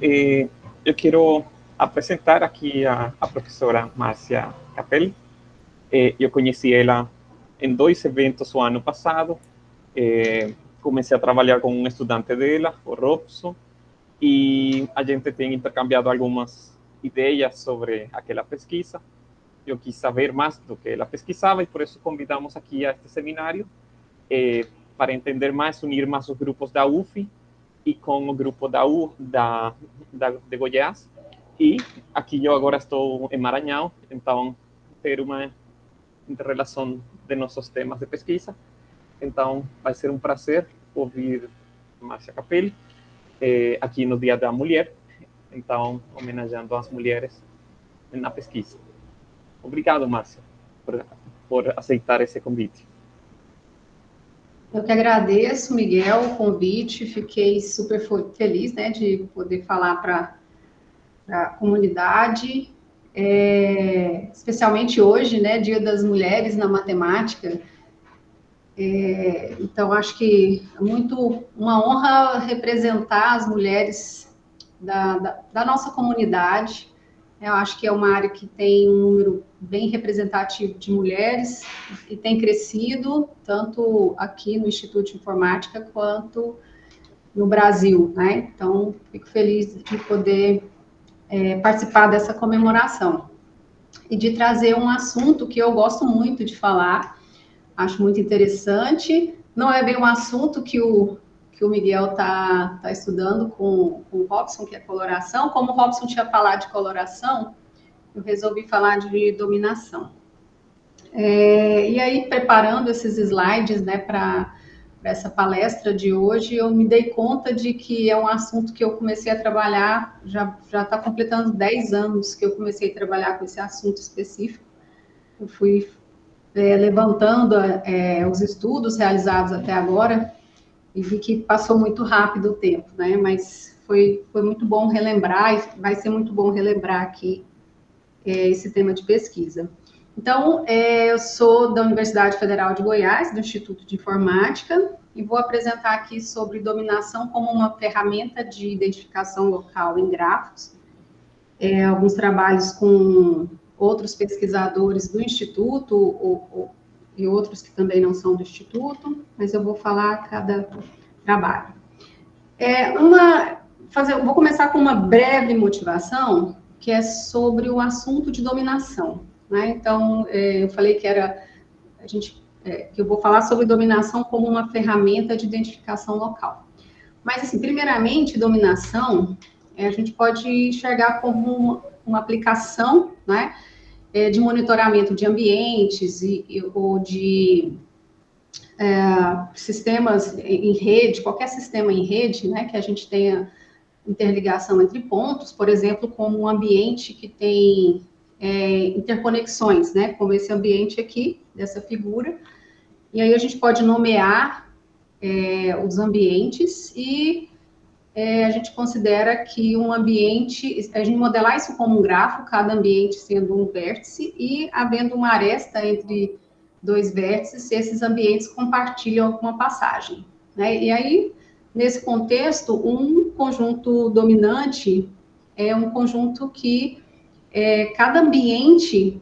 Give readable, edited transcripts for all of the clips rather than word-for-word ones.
Eu quero apresentar aqui a professora Márcia Capelli. Eu conheci ela em 2 eventos o ano passado. Comecei a trabalhar com um estudante dela, o Robson, e a gente tem intercambiado algumas ideias sobre aquela pesquisa. Eu quis saber mais do que ela pesquisava e por isso convidamos aqui a este seminário para entender mais, unir mais os grupos da UF e com o grupo de Goiás. E aqui eu agora estou em Maranhão, então ter uma interrelação de nossos temas de pesquisa. Então vai ser um prazer ouvir Márcia Capelli aqui no Dia da Mulher, então homenageando as mulheres na pesquisa. Obrigado, Márcia, por aceitar esse convite. Eu que agradeço, Miguel, o convite. Fiquei super feliz, né, de poder falar para a comunidade, especialmente hoje, né, Dia das Mulheres na Matemática. Então, acho que é muito uma honra representar as mulheres da nossa comunidade. Eu acho que é uma área que tem um número bem representativo de mulheres e tem crescido, tanto aqui no Instituto de Informática quanto no Brasil, né? Então, fico feliz de poder participar dessa comemoração e de trazer um assunto que eu gosto muito de falar, acho muito interessante. Não é bem um assunto que o Miguel está estudando com o Robson, que é coloração. Como o Robson tinha falado de coloração, eu resolvi falar de dominação. E aí, preparando esses slides, né, para essa palestra de hoje, eu me dei conta de que é um assunto que eu comecei a trabalhar, já está completando 10 anos que eu comecei a trabalhar com esse assunto específico. Eu fui levantando os estudos realizados até agora e vi que passou muito rápido o tempo, né? Mas foi muito bom relembrar, e vai ser muito bom relembrar aqui esse tema de pesquisa. Então, eu sou da Universidade Federal de Goiás, do Instituto de Informática, e vou apresentar aqui sobre dominação como uma ferramenta de identificação local em grafos, alguns trabalhos com outros pesquisadores do Instituto e outros que também não são do Instituto, mas eu vou falar cada trabalho. Vou começar com uma breve motivação, que é sobre o assunto de dominação, né? Então, eu falei que eu vou falar sobre dominação como uma ferramenta de identificação local. Mas, assim, primeiramente, dominação, a gente pode enxergar como uma aplicação, né, de monitoramento de ambientes ou de sistemas em rede, qualquer sistema em rede, né, que a gente tenha interligação entre pontos, por exemplo, como um ambiente que tem interconexões, né, como esse ambiente aqui, dessa figura, e aí a gente pode nomear os ambientes e a gente considera que um ambiente, a gente modelar isso como um grafo, cada ambiente sendo um vértice e havendo uma aresta entre 2 vértices, esses ambientes compartilham alguma passagem, né? E aí, nesse contexto, um conjunto dominante é um conjunto que cada ambiente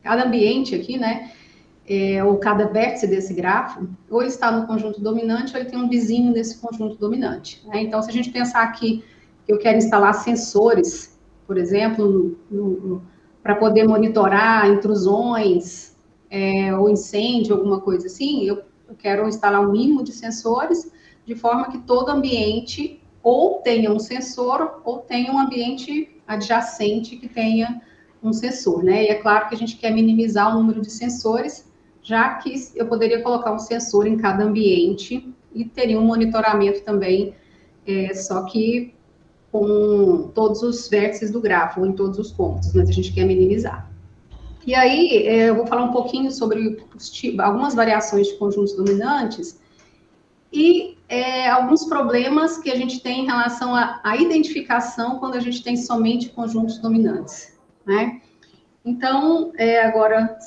cada ambiente aqui, né, ou cada vértice desse grafo, ou ele está no conjunto dominante, ou ele tem um vizinho nesse conjunto dominante, né? Então, se a gente pensar aqui que eu quero instalar sensores, por exemplo, para poder monitorar intrusões ou incêndio, alguma coisa assim, eu quero instalar um mínimo de sensores, de forma que todo ambiente ou tenha um sensor, ou tenha um ambiente adjacente que tenha um sensor, né? E é claro que a gente quer minimizar o número de sensores, já que eu poderia colocar um sensor em cada ambiente e teria um monitoramento também, só que com todos os vértices do grafo, ou em todos os pontos, mas a gente quer minimizar. E aí, eu vou falar um pouquinho sobre algumas variações de conjuntos dominantes e alguns problemas que a gente tem em relação à identificação quando a gente tem somente conjuntos dominantes, né? Então, agora,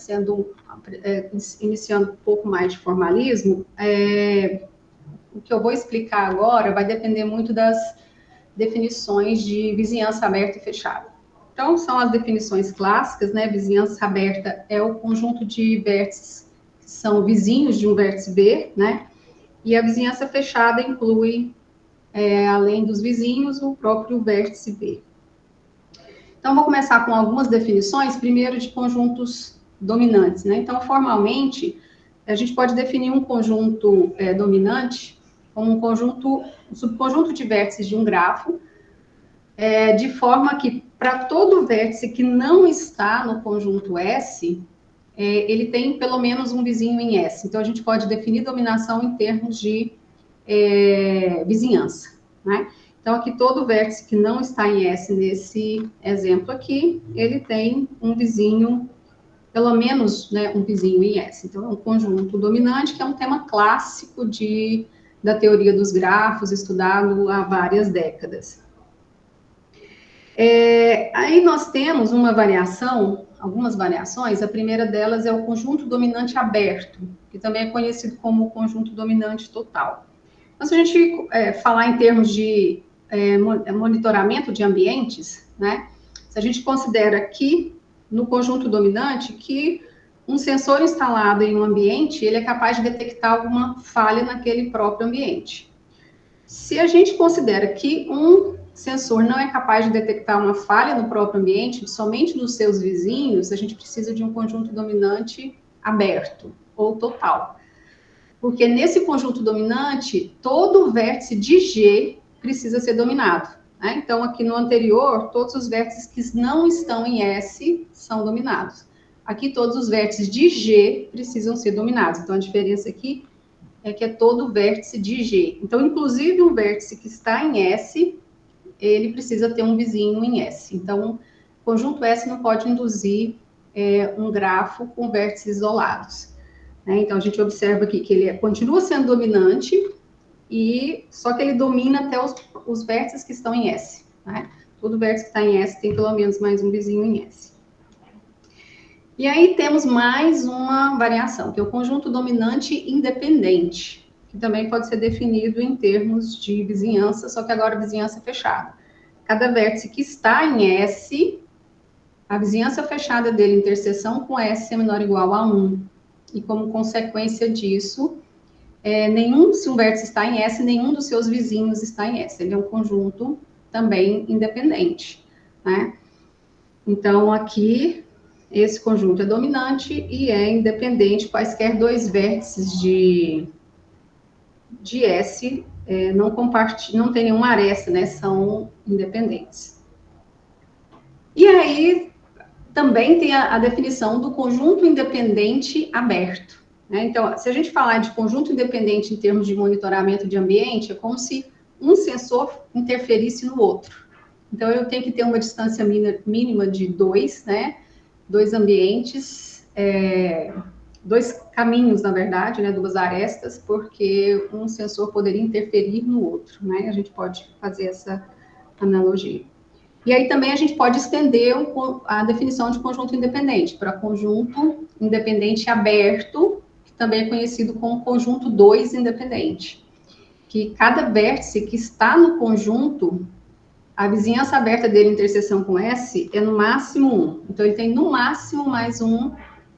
iniciando um pouco mais de formalismo, o que eu vou explicar agora vai depender muito das definições de vizinhança aberta e fechada. Então, são as definições clássicas, né? Vizinhança aberta é o conjunto de vértices que são vizinhos de um vértice B, né? E a vizinhança fechada inclui, além dos vizinhos, o próprio vértice B. Então, vou começar com algumas definições, primeiro de conjuntos dominantes, né? Então, formalmente, a gente pode definir um conjunto dominante como um subconjunto de vértices de um grafo, de forma que, para todo vértice que não está no conjunto S, ele tem pelo menos um vizinho em S. Então, a gente pode definir dominação em termos de vizinhança, né? Então, aqui, todo vértice que não está em S, nesse exemplo aqui, ele tem um vizinho, pelo menos, né, um vizinho em S. Então, é um conjunto dominante, que é um tema clássico da teoria dos grafos, estudado há várias décadas. Aí nós temos algumas variações. A primeira delas é o conjunto dominante aberto, que também é conhecido como conjunto dominante total. Então, se a gente falar em termos de monitoramento de ambientes, né? Se a gente considera aqui, no conjunto dominante, que um sensor instalado em um ambiente, ele é capaz de detectar alguma falha naquele próprio ambiente. Se a gente considera que um sensor não é capaz de detectar uma falha no próprio ambiente, somente nos seus vizinhos, a gente precisa de um conjunto dominante aberto ou total. Porque nesse conjunto dominante, todo vértice de G precisa ser dominado, né? Então, aqui no anterior, todos os vértices que não estão em S são dominados. Aqui, todos os vértices de G precisam ser dominados. Então, a diferença aqui é que é todo vértice de G. Então, inclusive, um vértice que está em S, ele precisa ter um vizinho em S. Então, o conjunto S não pode induzir um grafo com vértices isolados, né? Então, a gente observa aqui que ele continua sendo dominante, só que ele domina até os vértices que estão em S, né? Todo vértice que está em S tem pelo menos mais um vizinho em S. E aí temos mais uma variação, que é o conjunto dominante independente, que também pode ser definido em termos de vizinhança, só que agora vizinhança fechada. Cada vértice que está em S, a vizinhança fechada dele, interseção com S, é menor ou igual a 1. E como consequência disso, se um vértice está em S, nenhum dos seus vizinhos está em S. Ele é um conjunto também independente, né? Então, aqui, esse conjunto é dominante e é independente. Quaisquer dois vértices de S não tem nenhuma aresta, né? São independentes. E aí, também tem a definição do conjunto independente aberto, né? Então, se a gente falar de conjunto independente em termos de monitoramento de ambiente, é como se um sensor interferisse no outro. Então, eu tenho que ter uma distância mínima de 2, né? 2 ambientes, 2 caminhos, na verdade, né? 2 arestas, porque um sensor poderia interferir no outro, né? A gente pode fazer essa analogia. E aí também a gente pode estender a definição de conjunto independente para conjunto independente aberto, que também é conhecido como conjunto 2 independente, que cada vértice que está no conjunto, a vizinhança aberta dele em interseção com S é no máximo 1. Então, ele tem no máximo mais um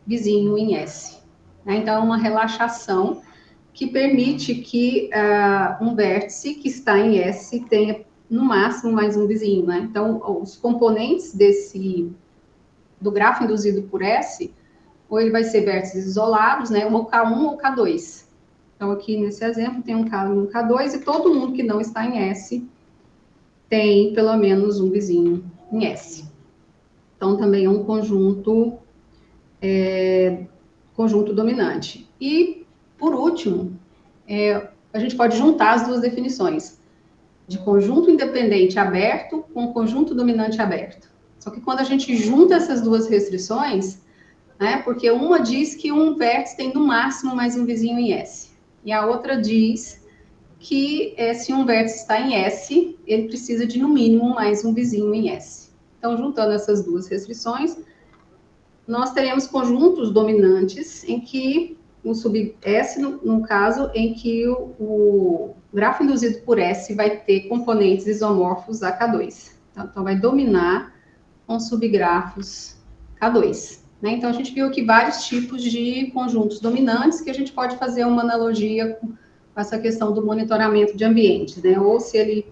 vizinho em S, né? Então, é uma relaxação que permite que um vértice que está em S tenha no máximo mais um vizinho, né? Então, os componentes do grafo induzido por S, ou ele vai ser vértices isolados, né? Ou K1 ou K2. Então, aqui nesse exemplo, tem um K1 e um K2, e todo mundo que não está em S tem pelo menos um vizinho em S. Então, também é um conjunto dominante. E, por último, a gente pode juntar as duas definições de conjunto independente aberto com conjunto dominante aberto. Só que quando a gente junta essas duas restrições, né, porque uma diz que um vértice tem no máximo mais um vizinho em S, e a outra diz que se um vértice está em S, ele precisa de no mínimo mais um vizinho em S. Então, juntando essas duas restrições, nós teremos conjuntos dominantes em que um sub-S no caso em que o grafo induzido por S vai ter componentes isomorfos a K2. Então, vai dominar com subgrafos K2. Né? Então, a gente viu aqui vários tipos de conjuntos dominantes que a gente pode fazer uma analogia com essa questão do monitoramento de ambientes, né? Ou se ele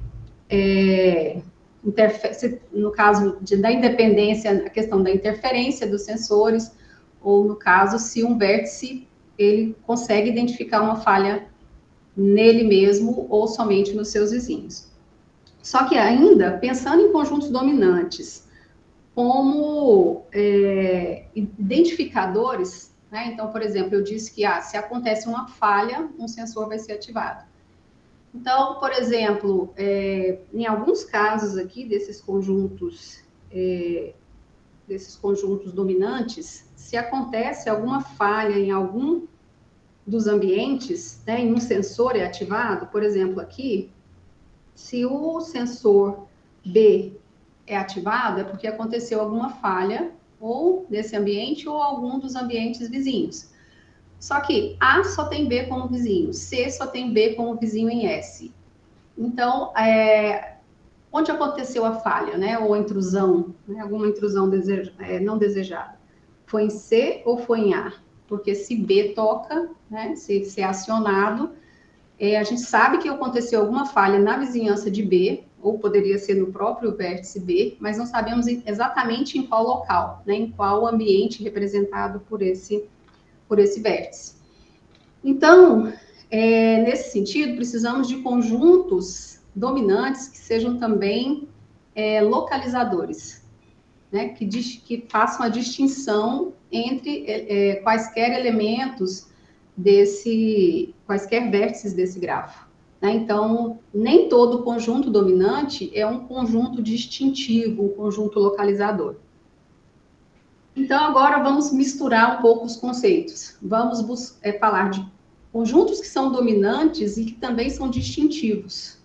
no caso da independência, a questão da interferência dos sensores, ou no caso, se um vértice ele consegue identificar uma falha nele mesmo ou somente nos seus vizinhos. Só que ainda, pensando em conjuntos dominantes como identificadores, né? Então, por exemplo, eu disse que se acontece uma falha, um sensor vai ser ativado. Então, por exemplo, em alguns casos aqui desses conjuntos dominantes, se acontece alguma falha em algum dos ambientes, né, em um sensor é ativado, por exemplo, aqui, se o sensor B é ativado, é porque aconteceu alguma falha ou nesse ambiente ou algum dos ambientes vizinhos. Só que A só tem B como vizinho, C só tem B como vizinho em S. Então, onde aconteceu a falha, né, ou a intrusão, né, alguma intrusão não desejada? Foi em C ou foi em A? Porque se B toca, né, se é acionado, a gente sabe que aconteceu alguma falha na vizinhança de B, ou poderia ser no próprio vértice B, mas não sabemos exatamente em qual local, né, em qual ambiente representado por esse vértice. Então, nesse sentido, precisamos de conjuntos dominantes que sejam também localizadores, né, que façam a distinção entre quaisquer elementos quaisquer vértices desse grafo. Né? Então, nem todo conjunto dominante é um conjunto distintivo, um conjunto localizador. Então, agora vamos misturar um pouco os conceitos. Vamos falar de conjuntos que são dominantes e que também são distintivos.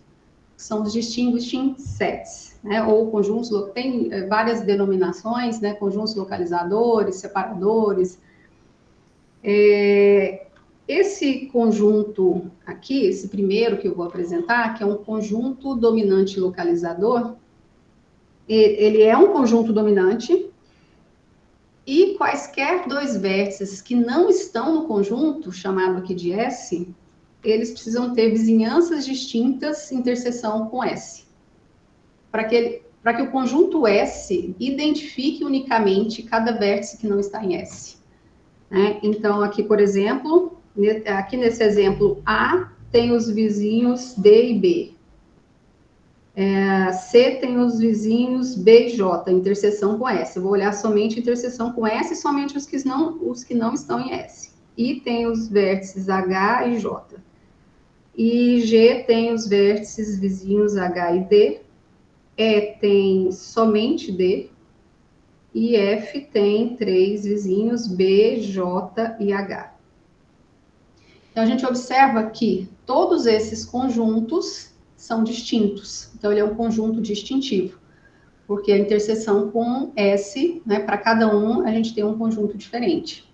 São os distinguishing sets, né? Ou conjuntos, tem várias denominações, né? Conjuntos localizadores, separadores. Esse conjunto aqui, esse primeiro que eu vou apresentar, que é um conjunto dominante localizador, ele é um conjunto dominante e quaisquer dois vértices que não estão no conjunto, chamado aqui de S, eles precisam ter vizinhanças distintas, interseção com S. Para que o conjunto S identifique unicamente cada vértice que não está em S. Né? Então, aqui, por exemplo, aqui nesse exemplo A, tem os vizinhos D e B. C tem os vizinhos B e J, interseção com S. Eu vou olhar somente interseção com S, somente os que não estão em S. I tem os vértices H e J. E G tem os vértices vizinhos H e D. E tem somente D. E F tem 3 vizinhos B, J e H. Então, a gente observa que todos esses conjuntos são distintos. Então, ele é um conjunto distintivo, porque a interseção com S, né, para cada um, a gente tem um conjunto diferente.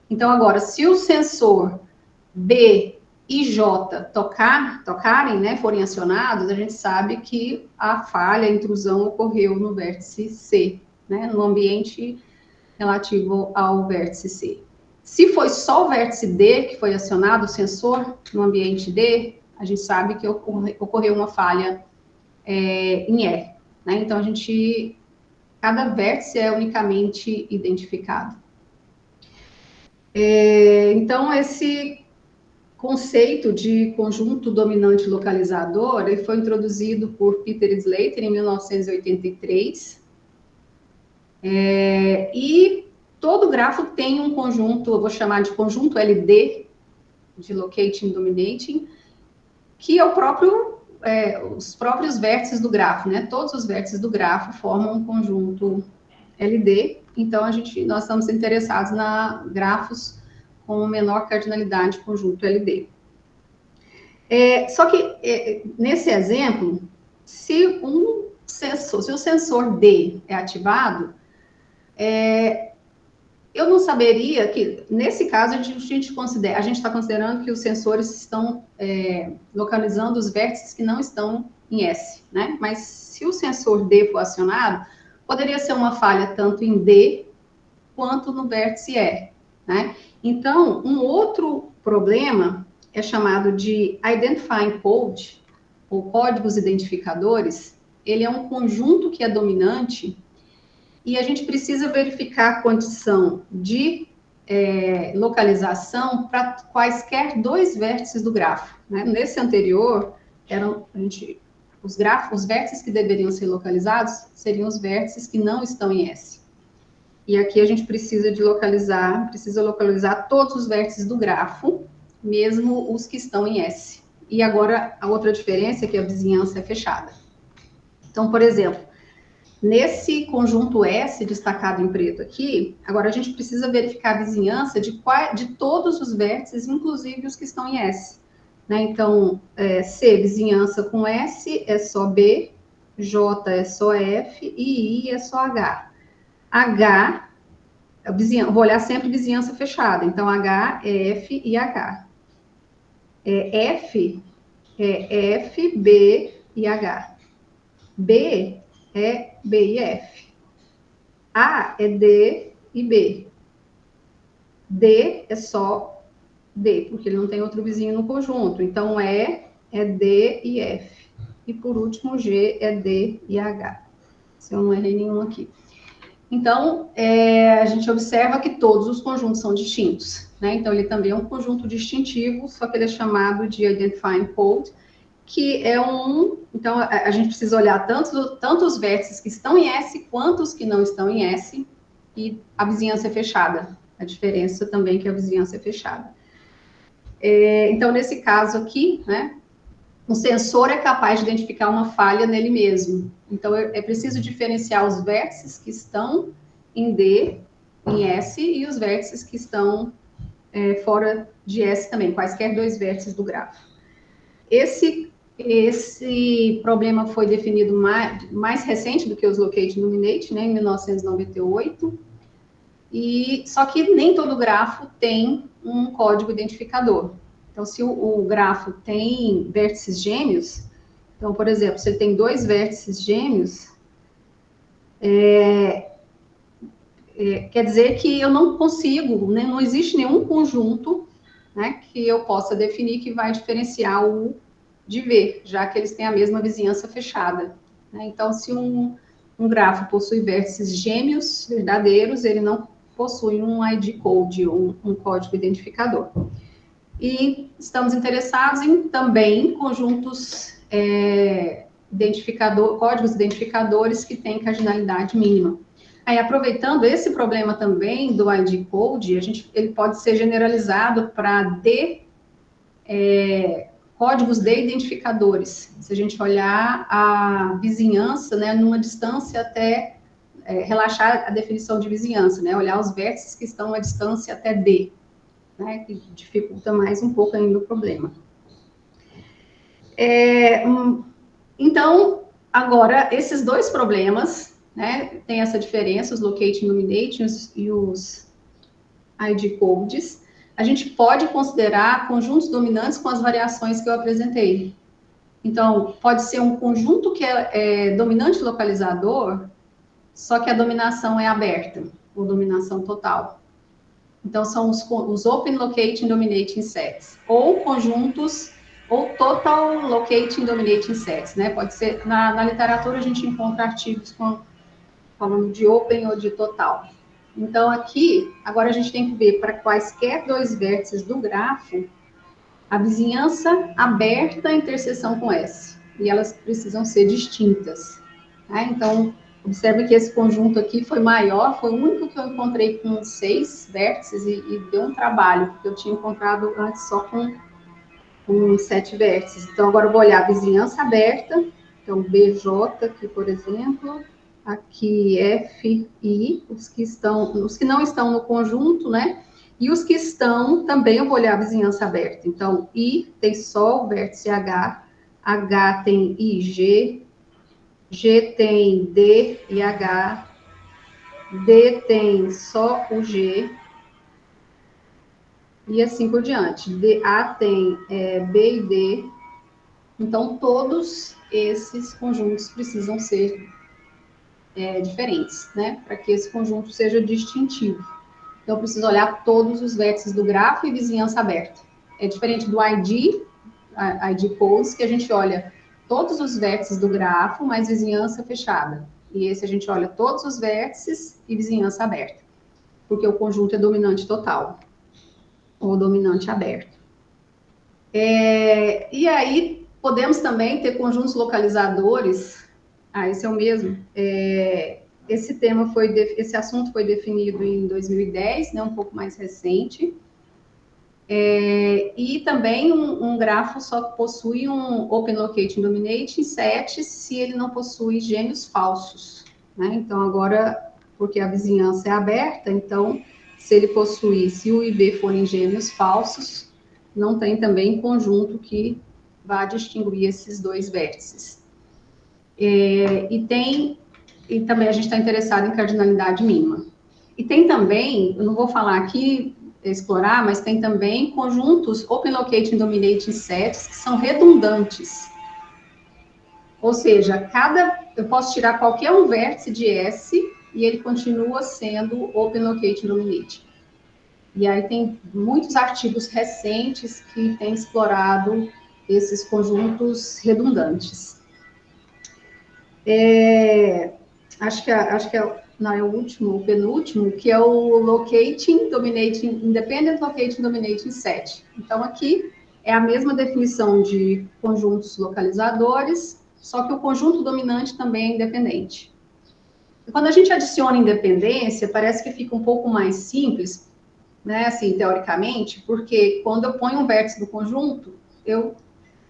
Então, agora, se o sensor B e J tocarem, né, forem acionados, a gente sabe que a falha, a intrusão ocorreu no vértice C, né, no ambiente relativo ao vértice C. Se foi só o vértice D que foi acionado, o sensor no ambiente D, a gente sabe que ocorreu uma falha em E. Né? Então, cada vértice é unicamente identificado. Então, esse conceito de conjunto dominante localizador ele foi introduzido por Peter Slater em 1983. E todo grafo tem um conjunto, eu vou chamar de conjunto LD, de Locating Dominating, que é os próprios vértices do grafo, né? Todos os vértices do grafo formam um conjunto LD, então nós estamos interessados em grafos com menor cardinalidade, conjunto LD. Só que, nesse exemplo, se o sensor D é ativado, eu não saberia que, nesse caso, a gente está considerando que os sensores estão localizando os vértices que não estão em S, né? Mas se o sensor D for acionado, poderia ser uma falha tanto em D quanto no vértice E, né? Então, um outro problema é chamado de Identifying Code, ou códigos identificadores. Ele é um conjunto que é dominante e a gente precisa verificar a condição de localização para quaisquer dois vértices do grafo, né? Nesse anterior, os vértices que deveriam ser localizados seriam os vértices que não estão em S. E aqui a gente precisa localizar todos os vértices do grafo, mesmo os que estão em S. E agora, a outra diferença é que a vizinhança é fechada. Então, por exemplo, nesse conjunto S, destacado em preto aqui, agora a gente precisa verificar a vizinhança de todos os vértices, inclusive os que estão em S. Né? Então, C, vizinhança com S, é só B, J é só F e I é só H. H, vou olhar sempre vizinhança fechada, então H é F e H. F é F, B e H. B é B e F. A é D e B. D é só D, porque ele não tem outro vizinho no conjunto. Então, E é D e F. E, por último, G é D e H. Se eu não errei nenhum aqui. Então, a gente observa que todos os conjuntos são distintos, né? Então, ele também é um conjunto distintivo, só que ele é chamado de Identifying Code, que é então, a gente precisa olhar tanto os vértices que estão em S, quanto os que não estão em S, e a vizinhança é fechada. A diferença também é que a vizinhança é fechada. Então, nesse caso aqui, né, o sensor é capaz de identificar uma falha nele mesmo. Então, é preciso diferenciar os vértices que estão em D, em S, e os vértices que estão fora de S também, quaisquer dois vértices do grafo. Esse problema foi definido mais recente do que os Locate e Nominate, né, em 1998, só que nem todo grafo tem um código identificador. Então, se o grafo tem vértices gêmeos, então, por exemplo, se ele tem dois vértices gêmeos, quer dizer que eu não consigo, né, não existe nenhum conjunto, né, que eu possa definir que vai diferenciar o de V, já que eles têm a mesma vizinhança fechada. Né? Então, se um grafo possui vértices gêmeos verdadeiros, ele não possui um ID code, um código identificador. E estamos interessados em também conjuntos códigos identificadores que têm cardinalidade mínima. Aí, aproveitando esse problema também do ID code, ele pode ser generalizado para códigos de identificadores. Se a gente olhar a vizinhança, né, numa distância até relaxar a definição de vizinhança, né, olhar os vértices que estão à distância até D, né, que dificulta mais um pouco ainda o problema. Então, agora, esses dois problemas, né, tem essa diferença, os Locate e Nominate e os ID codes. A gente pode considerar conjuntos dominantes com as variações que eu apresentei. Então, pode ser um conjunto que é dominante localizador, só que a dominação é aberta, ou dominação total. Então, são os Open Locating Dominating Sets, ou conjuntos, ou Total Locating Dominating Sets, né? Pode ser, na literatura a gente encontra artigos falando de Open ou de Total. Então, aqui, agora a gente tem que ver para quaisquer dois vértices do grafo, a vizinhança aberta à interseção com S. E elas precisam ser distintas. Né? Então, observe que esse conjunto aqui foi maior, foi o único que eu encontrei com 6 vértices e deu um trabalho, porque eu tinha encontrado antes só com 7 vértices. Então, agora eu vou olhar a vizinhança aberta. Então, BJ aqui, por exemplo... Aqui, F, I, os que não estão no conjunto, né? E os que estão, também eu vou olhar a vizinhança aberta. Então, I tem só o vértice H, H tem I, G tem D e H, D tem só o G, e assim por diante. A tem B e D, então todos esses conjuntos precisam ser diferentes, né? Para que esse conjunto seja distintivo. Então, eu preciso olhar todos os vértices do grafo e vizinhança aberta. É diferente do ID Pose, que a gente olha todos os vértices do grafo, mas vizinhança fechada. E esse a gente olha todos os vértices e vizinhança aberta, porque o conjunto é dominante total, ou dominante aberto. E aí, podemos também ter conjuntos localizadores. Esse é o mesmo. Esse assunto foi definido em 2010, né, um pouco mais recente. E também um grafo só possui um Open Locating Dominating set se ele não possui gêmeos falsos, né? Então, agora, porque a vizinhança é aberta, então, se o I e B forem gêmeos falsos, não tem também conjunto que vá distinguir esses dois vértices. E também a gente está interessado em cardinalidade mínima. E tem também, eu não vou falar aqui, explorar, mas tem também conjuntos Open Locating Dominating Sets que são redundantes. Ou seja, eu posso tirar qualquer um vértice de S e ele continua sendo Open Locating Dominating. E aí tem muitos artigos recentes que têm explorado esses conjuntos redundantes. Acho que é o último, o penúltimo, que é o Locating Dominating, Independent Locating Dominating Set. Então, aqui é a mesma definição de conjuntos localizadores, só que o conjunto dominante também é independente. E quando a gente adiciona independência, parece que fica um pouco mais simples, né, assim, teoricamente, porque quando eu ponho um vértice do conjunto, eu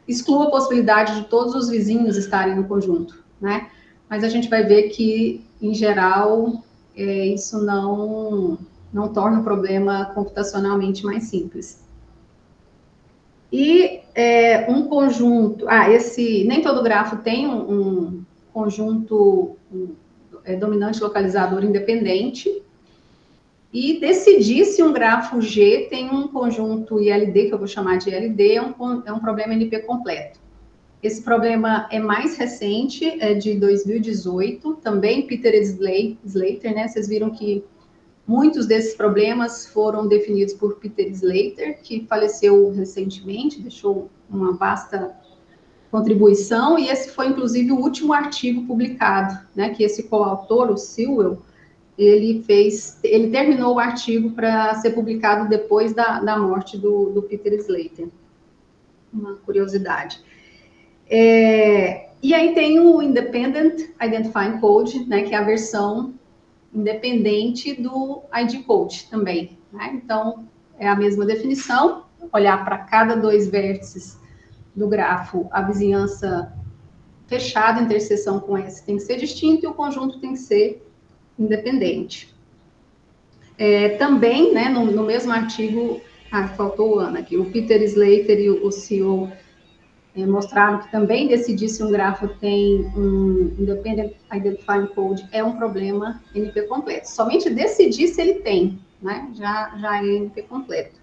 excluo a possibilidade de todos os vizinhos estarem no conjunto, né? Mas a gente vai ver que, em geral, isso não torna o problema computacionalmente mais simples. E um conjunto... nem todo grafo tem um conjunto dominante localizador independente. E decidir se um grafo G tem um conjunto ILD, que eu vou chamar de ILD, é um problema NP completo. Esse problema é mais recente, é de 2018, também Peter Slater, né? Vocês viram que muitos desses problemas foram definidos por Peter Slater, que faleceu recentemente, deixou uma vasta contribuição, e esse foi, inclusive, o último artigo publicado, né? Que esse coautor, o Sewell, ele terminou o artigo para ser publicado depois da morte do Peter Slater. Uma curiosidade. E aí tem o Independent Identifying Code, né, que é a versão independente do ID Code também, né? Então, é a mesma definição, olhar para cada dois vértices do grafo, a vizinhança fechada, interseção com S tem que ser distinto e o conjunto tem que ser independente. Também, né, no mesmo artigo, faltou o Ana aqui, o Peter Slater e o Sewell mostraram que também decidir se um grafo tem um Independent Identifying Code é um problema NP completo. Somente decidir se ele tem, né, já é NP completo.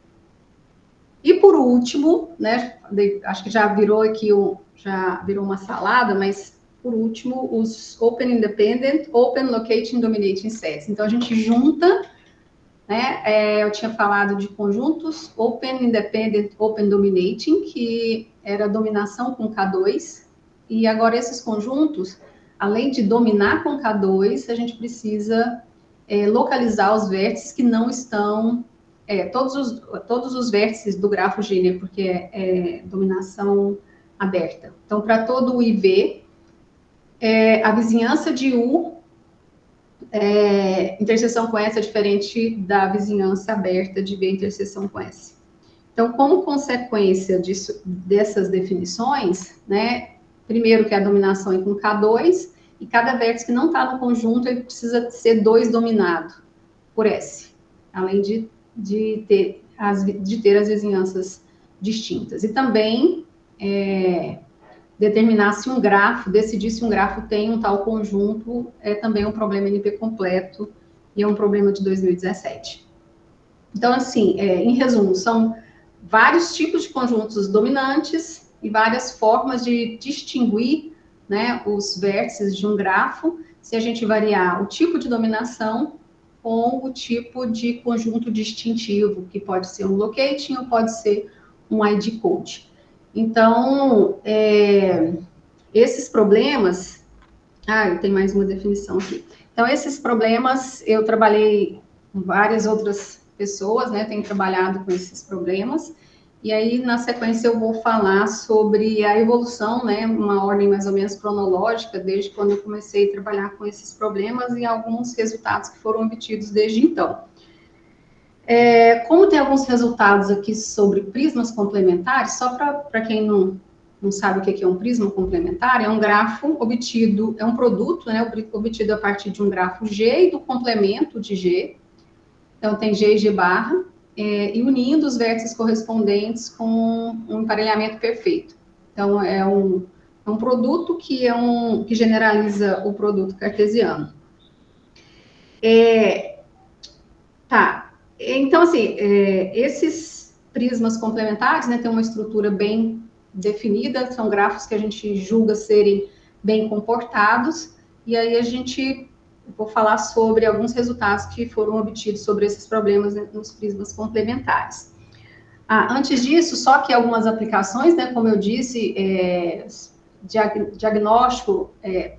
E por último, né, acho que já virou aqui, já virou uma salada, mas por último, os Open Independent, Open Locating Dominating Sets. Então, a gente junta, né, eu tinha falado de conjuntos Open Independent, Open Dominating, que era dominação com K2, e agora esses conjuntos, além de dominar com K2, a gente precisa localizar os vértices que não estão, todos os vértices do grafo Gini, porque é dominação aberta. Então, para todo o IV, a vizinhança de U, interseção com S é diferente da vizinhança aberta de V interseção com S. Então, como consequência dessas definições, né, primeiro que a dominação é com K2, e cada vértice que não está no conjunto, ele precisa ser 2 dominado por S, além de ter as vizinhanças distintas. E também determinar se um grafo, decidir se um grafo tem um tal conjunto, é também um problema NP completo e é um problema de 2017. Então, assim, em resumo, são vários tipos de conjuntos dominantes e várias formas de distinguir, né, os vértices de um grafo, se a gente variar o tipo de dominação com o tipo de conjunto distintivo, que pode ser um locating ou pode ser um ID code. Então, esses problemas... tem mais uma definição aqui. Então, esses problemas, eu trabalhei com várias outras pessoas, né, tenho trabalhado com esses problemas, e aí, na sequência, eu vou falar sobre a evolução, né, uma ordem mais ou menos cronológica, desde quando eu comecei a trabalhar com esses problemas e alguns resultados que foram obtidos desde então. Como tem alguns resultados aqui sobre prismas complementares, só para quem não sabe o que é um prisma complementar, é um grafo obtido, é um produto, né, obtido a partir de um grafo G e do complemento de G. Então, tem G e G barra, e unindo os vértices correspondentes com um emparelhamento perfeito. Então, é um produto que generaliza o produto cartesiano. Então, assim, esses prismas complementares, né, têm uma estrutura bem definida, são grafos que a gente julga serem bem comportados, e aí vou falar sobre alguns resultados que foram obtidos sobre esses problemas, né, nos prismas complementares. Antes disso, só que algumas aplicações, né, como eu disse, diagnóstico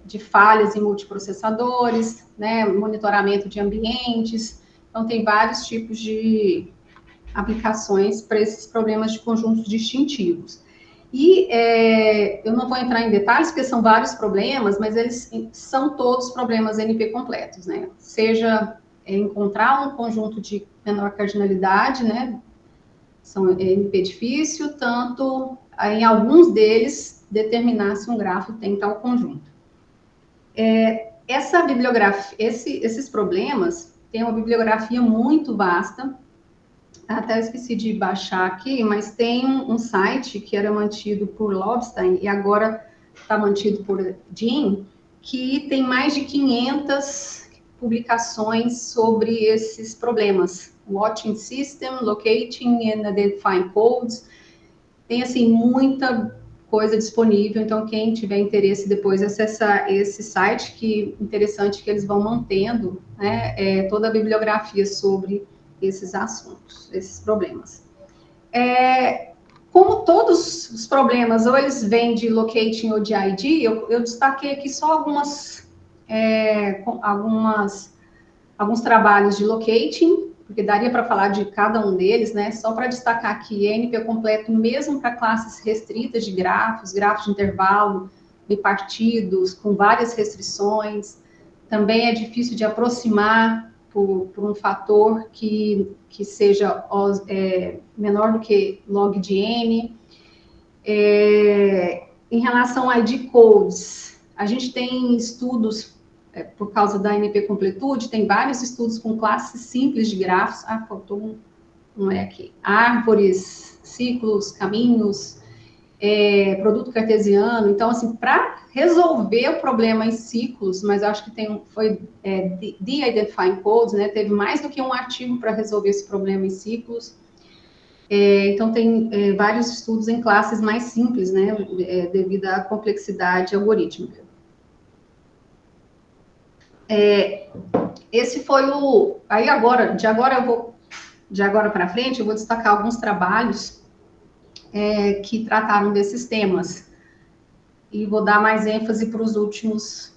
de falhas em multiprocessadores, né, monitoramento de ambientes. Então, tem vários tipos de aplicações para esses problemas de conjuntos distintivos. E eu não vou entrar em detalhes, porque são vários problemas, mas eles são todos problemas NP completos, né? Seja encontrar um conjunto de menor cardinalidade, né? São NP difícil, tanto em alguns deles determinar se um grafo tem tal conjunto. Essa bibliografia, esses problemas têm uma bibliografia muito vasta. Até esqueci de baixar aqui, mas tem um site que era mantido por Lobstein e agora está mantido por Dean, que tem mais de 500 publicações sobre esses problemas. Watching System, Locating and Identifying Codes. Tem, assim, muita coisa disponível, então quem tiver interesse depois acessar esse site, que interessante que eles vão mantendo, né, toda a bibliografia sobre esses assuntos, esses problemas. Como todos os problemas, ou eles vêm de locating ou de ID, eu destaquei aqui só alguns trabalhos de locating, porque daria para falar de cada um deles, né? Só para destacar que NP é completo mesmo para classes restritas de grafos de intervalo, bipartidos, com várias restrições. Também é difícil de aproximar por um fator que seja menor do que log de n. Em relação a ID codes, a gente tem estudos, por causa da NP completude, tem vários estudos com classes simples de grafos. Faltou um aqui. Árvores, ciclos, caminhos, produto cartesiano. Então, assim, para resolver o problema em ciclos, mas acho que foi de-identifying codes, né? Teve mais do que um artigo para resolver esse problema em ciclos. Então, tem vários estudos em classes mais simples, né? Devido à complexidade algorítmica. Esse foi o... Aí, de agora para frente, eu vou destacar alguns trabalhos que trataram desses temas. E vou dar mais ênfase para os últimos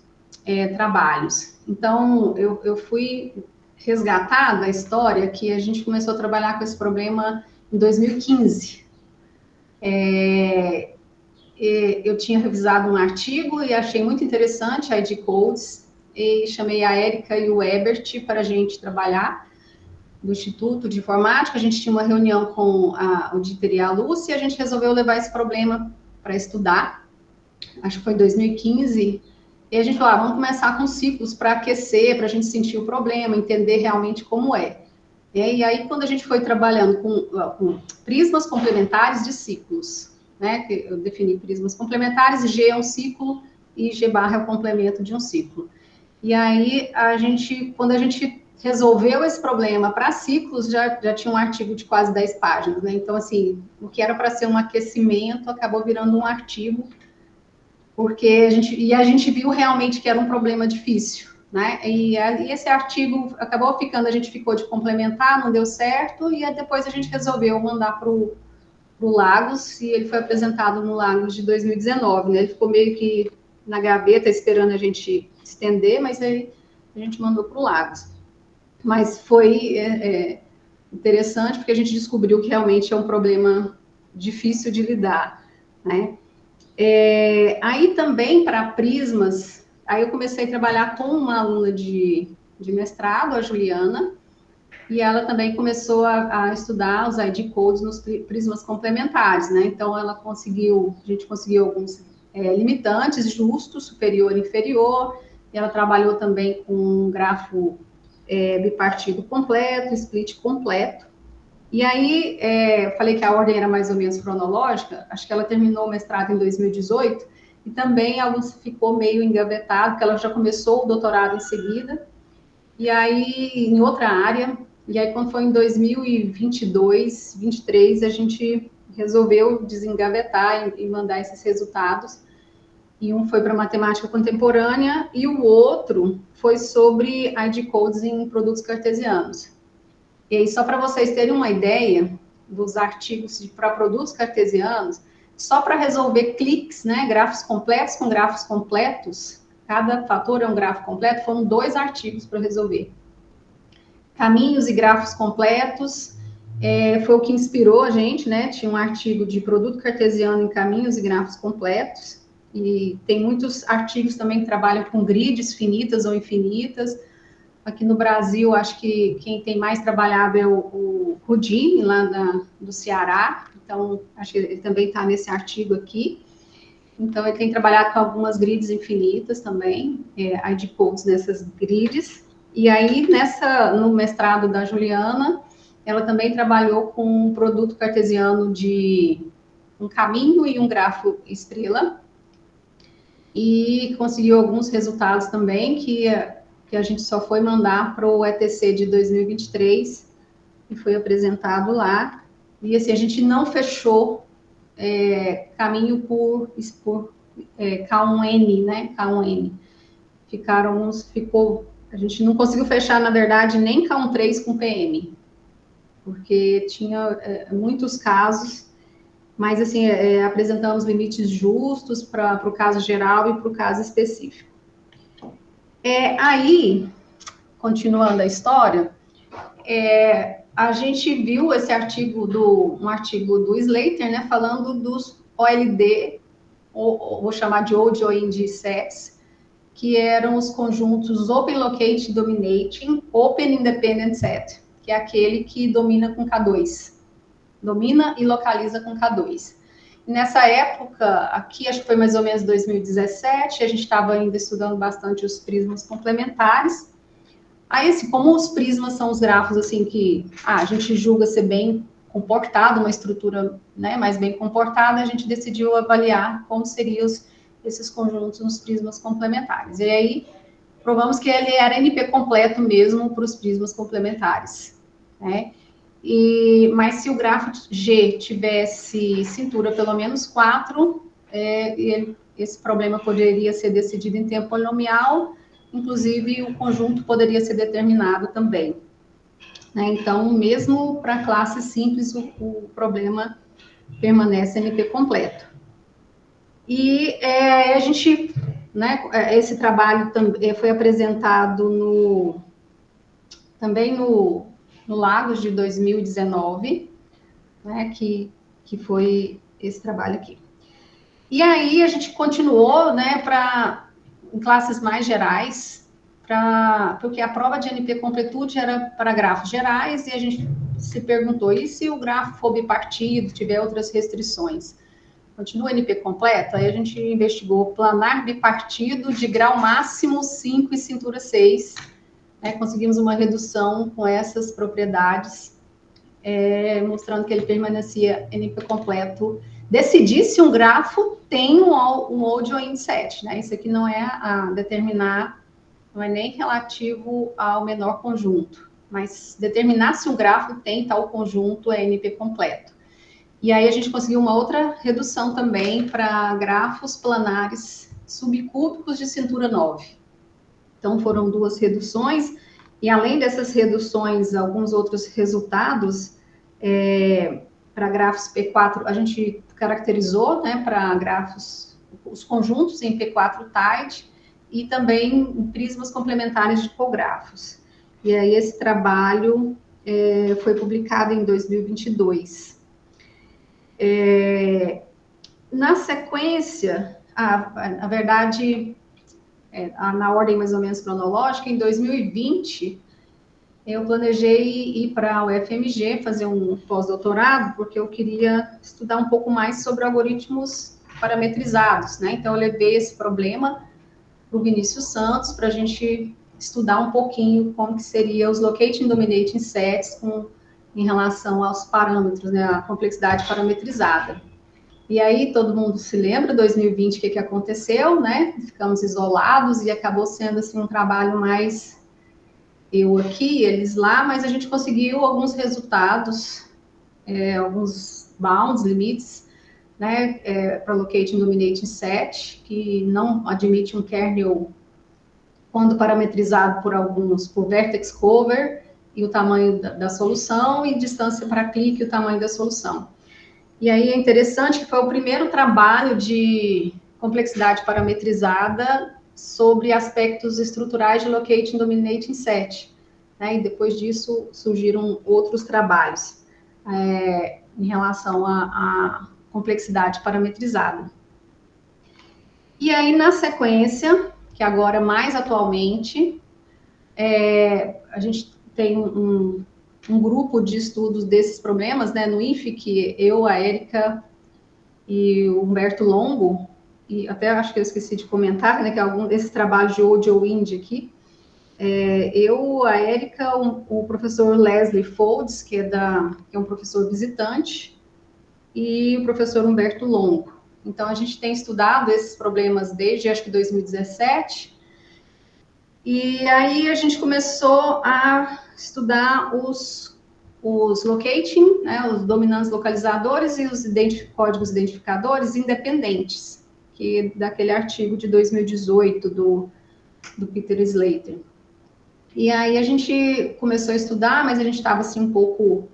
trabalhos. Então, eu fui resgatar da história que a gente começou a trabalhar com esse problema em 2015. Eu tinha revisado um artigo e achei muito interessante a ID Codes, e chamei a Érica e o Ebert para a gente trabalhar do Instituto de Informática. A gente tinha uma reunião com o Dieter e a Lúcia, e a gente resolveu levar esse problema para estudar. Acho que foi em 2015, e a gente falou, vamos começar com ciclos para aquecer, para a gente sentir o problema, entender realmente como é. E aí, quando a gente foi trabalhando com prismas complementares de ciclos, né, que eu defini prismas complementares, G é um ciclo e G barra é o complemento de um ciclo. E aí, quando a gente resolveu esse problema para ciclos, já tinha um artigo de quase 10 páginas, né? Então, assim, o que era para ser um aquecimento acabou virando um artigo, porque a gente viu realmente que era um problema difícil, né? E esse artigo acabou ficando, a gente ficou de complementar, não deu certo, e depois a gente resolveu mandar para o Lagos, e ele foi apresentado no Lagos de 2019, né? Ele ficou meio que na gaveta, esperando a gente estender, mas aí a gente mandou para o Lagos. Mas foi interessante, porque a gente descobriu que realmente é um problema difícil de lidar, né? Aí também, para prismas, aí eu comecei a trabalhar com uma aluna de mestrado, a Juliana, e ela também começou a estudar os ID codes nos prismas complementares, né? Então, a gente conseguiu alguns limitantes, justo, superior e inferior, e ela trabalhou também com um grafo bipartido completo, split completo. E aí, falei que a ordem era mais ou menos cronológica, acho que ela terminou o mestrado em 2018, e também alguns ficou meio engavetado, porque ela já começou o doutorado em seguida, e aí, em outra área, e aí quando foi em 2022, 2023, a gente resolveu desengavetar e mandar esses resultados, e um foi para matemática contemporânea, e o outro foi sobre ID codes em produtos cartesianos. E aí, só para vocês terem uma ideia dos artigos para produtos cartesianos, só para resolver cliques, né, grafos completos com grafos completos, cada fator é um grafo completo, foram 2 artigos para resolver. Caminhos e grafos completos, foi o que inspirou a gente, né? Tinha um artigo de produto cartesiano em caminhos e grafos completos, e tem muitos artigos também que trabalham com grids finitas ou infinitas. Aqui no Brasil, acho que quem tem mais trabalhado é o Rudin, lá do Ceará, então acho que ele também está nesse artigo aqui. Então, ele tem trabalhado com algumas grids infinitas também, ID codes nessas grids. E aí, no mestrado da Juliana, ela também trabalhou com um produto cartesiano de um caminho e um grafo estrela, e conseguiu alguns resultados também que a gente só foi mandar para o ETC de 2023, e foi apresentado lá. E assim, a gente não fechou caminho por K1N, né? K1N. A gente não conseguiu fechar, na verdade, nem K13 com PM, porque tinha muitos casos, mas assim, apresentamos limites justos para o caso geral e para o caso específico. Aí, continuando a história, a gente viu esse artigo um artigo do Slater, né, falando dos OLD, ou vou chamar de Old OIND sets, que eram os conjuntos Open Locate Dominating Open Independent Set, que é aquele que domina com K2, domina e localiza com K2. E nessa época, aqui acho que foi mais ou menos 2017, a gente estava ainda estudando bastante os prismas complementares. Aí, assim, como os prismas são os grafos, assim, que a gente julga ser bem comportado, uma estrutura, né, mais bem comportada, a gente decidiu avaliar como seriam esses conjuntos nos prismas complementares. E aí, provamos que ele era NP completo mesmo para os prismas complementares, né? Mas se o grafo G tivesse cintura pelo menos 4, esse problema poderia ser decidido em tempo polinomial, inclusive o conjunto poderia ser determinado também, né? Então, mesmo para classes simples, o problema permanece NP completo. E a gente, né, esse trabalho foi apresentado também no Lagos de 2019, né, que foi esse trabalho aqui. E aí a gente continuou, né, em classes mais gerais, porque a prova de NP completude era para grafos gerais, e a gente se perguntou, e se o grafo for bipartido, tiver outras restrições? Continua NP completo? Aí a gente investigou planar bipartido de grau máximo 5 e cintura 6, né, conseguimos uma redução com essas propriedades, mostrando que ele permanecia NP completo. Decidir se um grafo tem um old OIND set, né? Isso aqui não é a determinar não é nem relativo ao menor conjunto, mas determinar se um grafo tem tal conjunto é NP completo. E aí a gente conseguiu uma outra redução também para grafos planares subcúbicos de cintura 9. Então foram 2 reduções, e além dessas reduções, alguns outros resultados, para grafos P4, a gente caracterizou, né, para grafos, os conjuntos em P4 tight, e também prismas complementares de cografos. E aí esse trabalho foi publicado em 2022. Na sequência, na verdade, na ordem mais ou menos cronológica, em 2020, eu planejei ir para a UFMG fazer um pós-doutorado, porque eu queria estudar um pouco mais sobre algoritmos parametrizados, né? Então, eu levei esse problema para o Vinícius Santos, para a gente estudar um pouquinho como que seria os locating dominating sets em relação aos parâmetros, né? A complexidade parametrizada. E aí, todo mundo se lembra, 2020, o que aconteceu, né? Ficamos isolados e acabou sendo, assim, um trabalho mais eu aqui, eles lá, mas a gente conseguiu alguns resultados, alguns bounds, limites, né, para locating dominating set, que não admite um kernel quando parametrizado por vertex cover e o tamanho da solução, e distância para clique e o tamanho da solução. E aí é interessante que foi o primeiro trabalho de complexidade parametrizada sobre aspectos estruturais de locating dominating set, né? E depois disso surgiram outros trabalhos em relação à complexidade parametrizada. E aí, na sequência, que agora mais atualmente, a gente tem um grupo de estudos desses problemas, né, no INFE, que eu, a Érica e o Humberto Longo, e até acho que eu esqueci de comentar, né, que algum desses trabalhos de Old ou Wind aqui, eu, a Érica, o professor Leslie Folds, que é um professor visitante, e o professor Humberto Longo. Então, a gente tem estudado esses problemas desde, acho que 2017, e aí a gente começou a estudar os locating, né, os dominantes localizadores e os códigos identificadores independentes, que daquele artigo de 2018 do Peter Slater. E aí a gente começou a estudar, mas a gente estava assim um pouco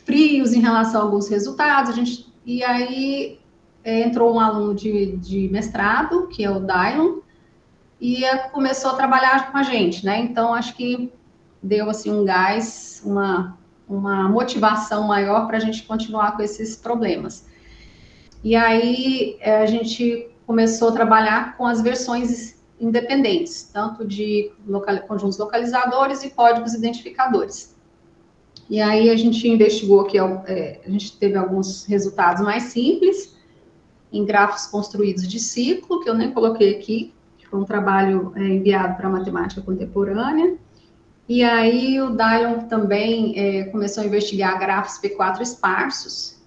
frios em relação a alguns resultados. E aí entrou um aluno de mestrado, que é o Dylon, e começou a trabalhar com a gente, né? Então, acho que deu, assim, um gás, uma motivação maior para a gente continuar com esses problemas. E aí, a gente começou a trabalhar com as versões independentes, tanto de conjuntos localizadores e códigos identificadores. E aí, a gente investigou aqui, a gente teve alguns resultados mais simples, em grafos construídos de ciclo, que eu nem coloquei aqui, foi um trabalho enviado para a matemática contemporânea. E aí o Dylon também começou a investigar grafos P4 esparsos,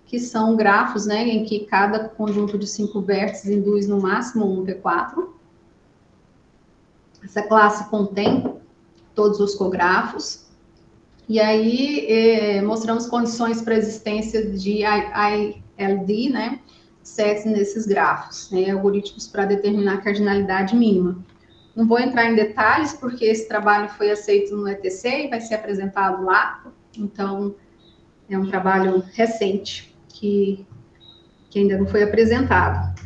que são grafos, né, em que cada conjunto de 5 vértices induz no máximo um P4. Essa classe contém todos os cografos. E aí mostramos condições para a existência de ILD, né, sets nesses grafos, né, algoritmos para determinar a cardinalidade mínima. Não vou entrar em detalhes, porque esse trabalho foi aceito no ETC e vai ser apresentado lá, então é um trabalho recente, que ainda não foi apresentado.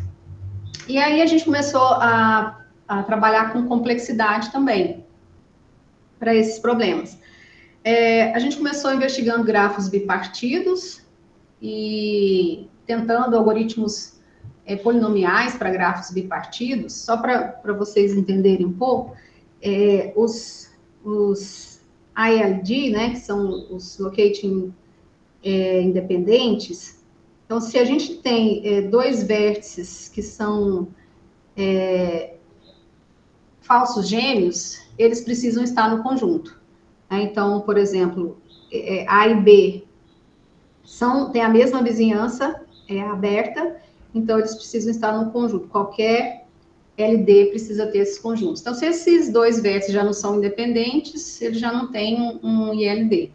E aí a gente começou a trabalhar com complexidade também, para esses problemas. A gente começou investigando grafos bipartidos, e tentando algoritmos polinomiais para grafos bipartidos, só para vocês entenderem um pouco, os ILD, né, que são os locating independentes. Então, se a gente tem 2 vértices que são falsos gêmeos, eles precisam estar no conjunto. Então, por exemplo, A e B têm a mesma vizinhança aberta, então eles precisam estar no conjunto. Qualquer LD precisa ter esses conjuntos. Então, se esses dois vértices já não são independentes, ele já não tem um ILD.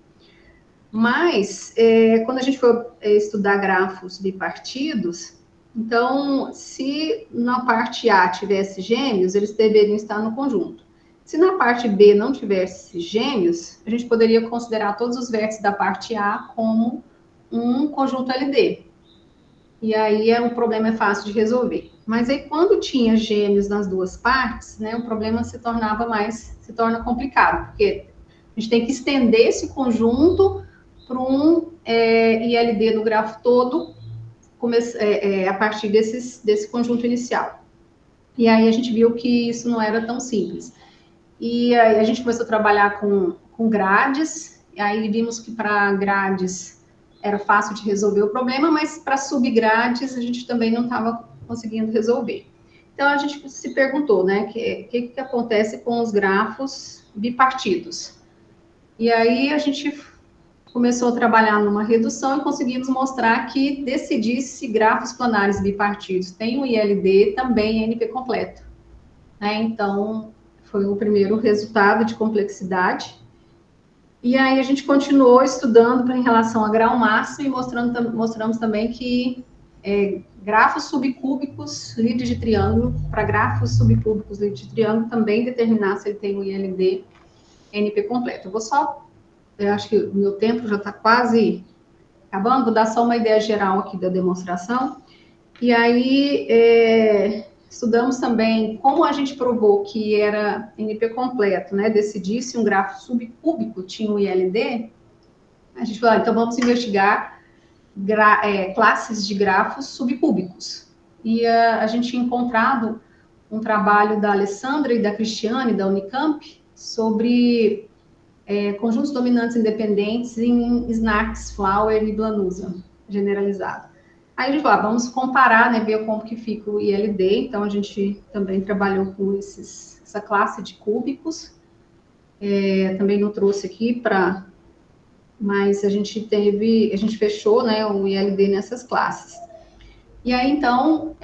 Mas, quando a gente for estudar grafos bipartidos, então, se na parte A tivesse gêmeos, eles deveriam estar no conjunto. Se na parte B não tivesse gêmeos, a gente poderia considerar todos os vértices da parte A como um conjunto LD. E aí um problema é fácil de resolver. Mas aí quando tinha gêmeos nas duas partes, né, o problema se torna complicado, porque a gente tem que estender esse conjunto para um ILD no grafo todo, a partir desse conjunto inicial. E aí a gente viu que isso não era tão simples. E aí a gente começou a trabalhar com grades, e aí vimos que para grades era fácil de resolver o problema, mas para subgrades a gente também não estava conseguindo resolver. Então a gente se perguntou, né, o que acontece com os grafos bipartidos? E aí a gente começou a trabalhar numa redução e conseguimos mostrar que decidir se grafos planares bipartidos têm um ILD também é NP completo. Né? Então, foi o primeiro resultado de complexidade. E aí a gente continuou estudando em relação a grau máximo e mostramos também que grafos subcúbicos livres de triângulo, para grafos subcúbicos livres de triângulo, também determinar se ele tem um ILD NP completo. Eu acho que o meu tempo já está quase acabando, vou dar só uma ideia geral aqui da demonstração. E aí, estudamos também como a gente provou que era NP completo, né? Decidir se um grafo subcúbico tinha um ILD. A gente falou, então vamos investigar classes de grafos subcúbicos. E a gente tinha encontrado um trabalho da Alessandra e da Cristiane, da Unicamp, sobre conjuntos dominantes independentes em Snarks, Flower e Blanusa, generalizado. Aí a gente falou, vamos comparar, né, ver como que fica o ILD. Então, a gente também trabalhou com essa classe de cúbicos. Também não trouxe aqui mas a gente fechou, né, o ILD nessas classes. E aí, então,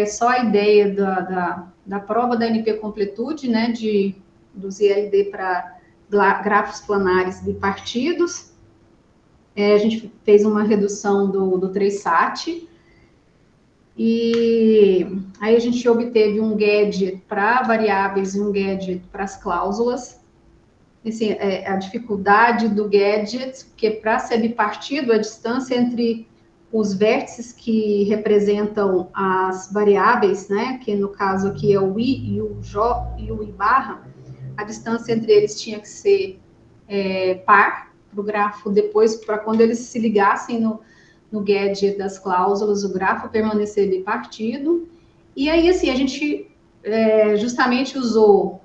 só a ideia da prova da NP completude, né, dos ILD para grafos planares bipartidos. A gente fez uma redução do 3SAT, e aí a gente obteve um gadget para variáveis e um gadget para as cláusulas. Assim, a dificuldade do gadget, porque para ser bipartido, a distância entre os vértices que representam as variáveis, né, que no caso aqui é o i e o j e o i barra, a distância entre eles tinha que ser par, para o grafo depois, para quando eles se ligassem no gadget das cláusulas, o grafo permanecer bipartido. E aí, assim, a gente justamente usou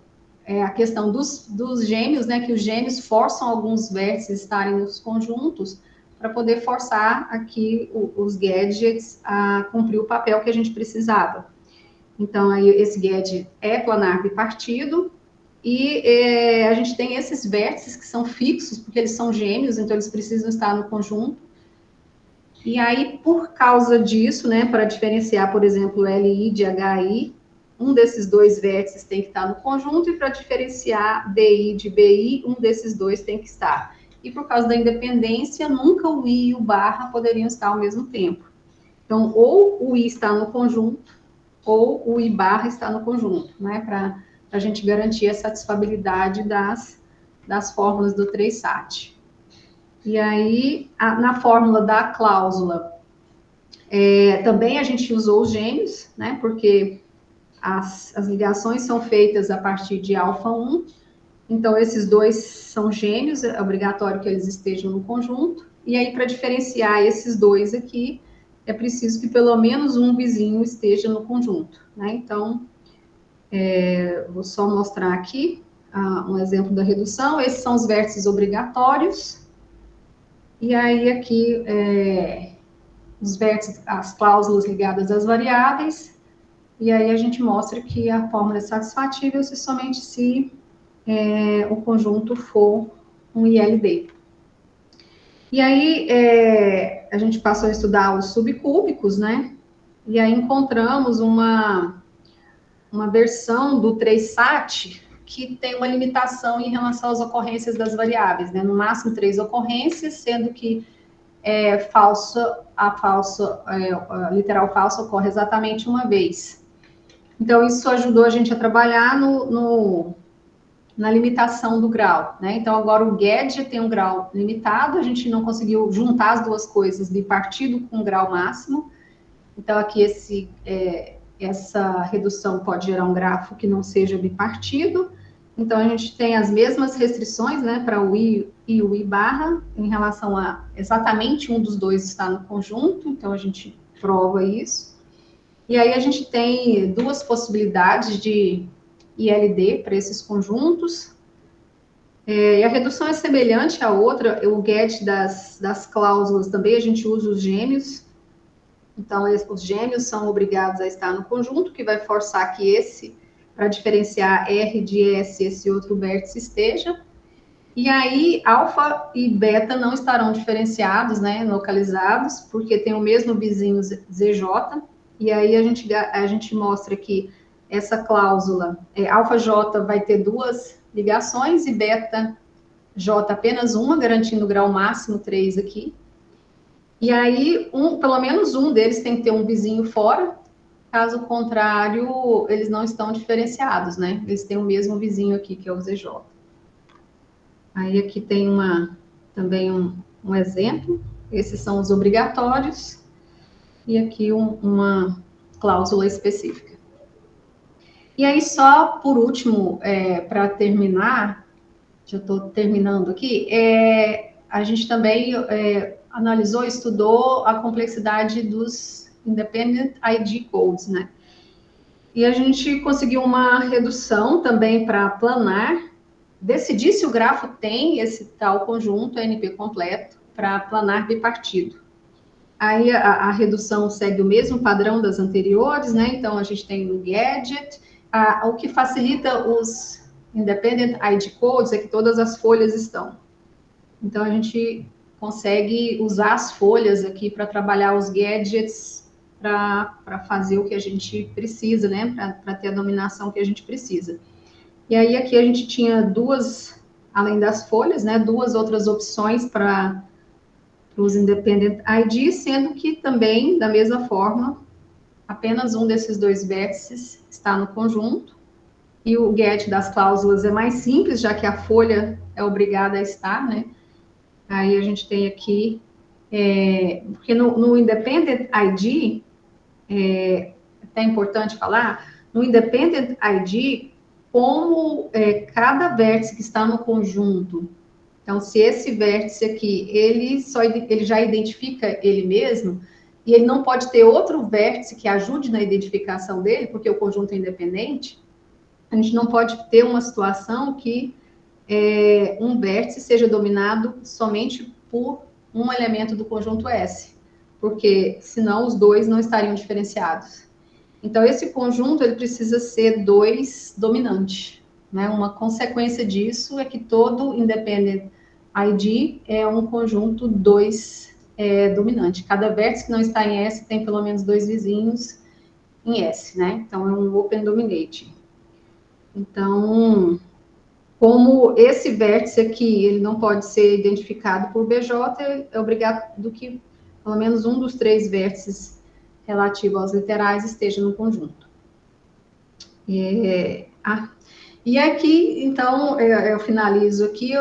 a questão dos gêmeos, né, que os gêmeos forçam alguns vértices estarem nos conjuntos, para poder forçar aqui os gadgets a cumprir o papel que a gente precisava. Então, aí esse gadget é planar bipartido, e a gente tem esses vértices que são fixos, porque eles são gêmeos, então eles precisam estar no conjunto. E aí, por causa disso, né, para diferenciar, por exemplo, LI de HI, um desses dois vértices tem que estar no conjunto, e para diferenciar DI de BI, um desses dois tem que estar. E por causa da independência, nunca o I e o barra poderiam estar ao mesmo tempo. Então, ou o I está no conjunto, ou o I barra está no conjunto, né, para a gente garantir a satisfabilidade das fórmulas do 3SAT. E aí, na fórmula da cláusula, também a gente usou os gêmeos, né, porque as ligações são feitas a partir de α1, então esses dois são gêmeos, é obrigatório que eles estejam no conjunto, e aí para diferenciar esses dois aqui, é preciso que pelo menos um vizinho esteja no conjunto, né, então vou só mostrar aqui um exemplo da redução. Esses são os vértices obrigatórios. E aí aqui os vértices, as cláusulas ligadas às variáveis. E aí a gente mostra que a fórmula é satisfatível somente se o conjunto for um ILD. E aí a gente passou a estudar os subcúbicos, né? E aí encontramos uma uma versão do 3SAT que tem uma limitação em relação às ocorrências das variáveis, né? No máximo 3 ocorrências, sendo que a literal falsa ocorre exatamente uma vez. Então, isso ajudou a gente a trabalhar na limitação do grau, né? Então, agora o GED tem um grau limitado, a gente não conseguiu juntar as duas coisas, bipartido com grau máximo. Então, aqui essa redução pode gerar um grafo que não seja bipartido. Então, a gente tem as mesmas restrições, né, para o I e o I barra, em relação a exatamente um dos dois estar no conjunto, então a gente prova isso. E aí a gente tem duas possibilidades de ILD para esses conjuntos. E a redução é semelhante à outra, o GET das cláusulas também, a gente usa os gêmeos. Então, os gêmeos são obrigados a estar no conjunto, que vai forçar que para diferenciar R de S, esse outro vértice esteja. E aí, alfa e beta não estarão diferenciados, né, localizados, porque tem o mesmo vizinho ZJ. E aí, a gente mostra que essa cláusula, alfa J vai ter duas ligações e beta J apenas uma, garantindo o grau máximo 3 aqui. E aí, pelo menos um deles tem que ter um vizinho fora, caso contrário, eles não estão diferenciados, né? Eles têm o mesmo vizinho aqui, que é o ZJ. Aí aqui tem também um exemplo. Esses são os obrigatórios. E aqui uma cláusula específica. E aí, só por último, para terminar, já estou terminando aqui, a gente também analisou, estudou a complexidade dos Independent ID Codes, né? E a gente conseguiu uma redução também para planar, decidir se o grafo tem esse tal conjunto NP completo para planar bipartido. Aí a redução segue o mesmo padrão das anteriores, né? Então a gente tem no gadget, o que facilita os Independent ID Codes é que todas as folhas estão. Então a gente consegue usar as folhas aqui para trabalhar os gadgets para fazer o que a gente precisa, né? Para ter a dominação que a gente precisa. E aí aqui a gente tinha duas, além das folhas, né? Duas outras opções para os Independent ID, sendo que também, da mesma forma, apenas um desses dois vértices está no conjunto. E o get das cláusulas é mais simples, já que a folha é obrigada a estar, né? Aí a gente tem aqui, porque no Independent ID, é até importante falar, no Independent ID, como cada vértice que está no conjunto, então, se esse vértice aqui, ele já identifica ele mesmo, e ele não pode ter outro vértice que ajude na identificação dele, porque o conjunto é independente, a gente não pode ter uma situação que um vértice seja dominado somente por um elemento do conjunto S, porque senão os dois não estariam diferenciados. Então, esse conjunto ele precisa ser 2 dominante, né? Uma consequência disso é que todo independent ID é um conjunto 2 dominante. Cada vértice que não está em S tem pelo menos 2 vizinhos em S, né? Então, é um open dominating. Então, como esse vértice aqui, ele não pode ser identificado por BJ, é obrigado que pelo menos um dos 3 vértices relativo aos literais esteja no conjunto. E aqui, então, eu finalizo aqui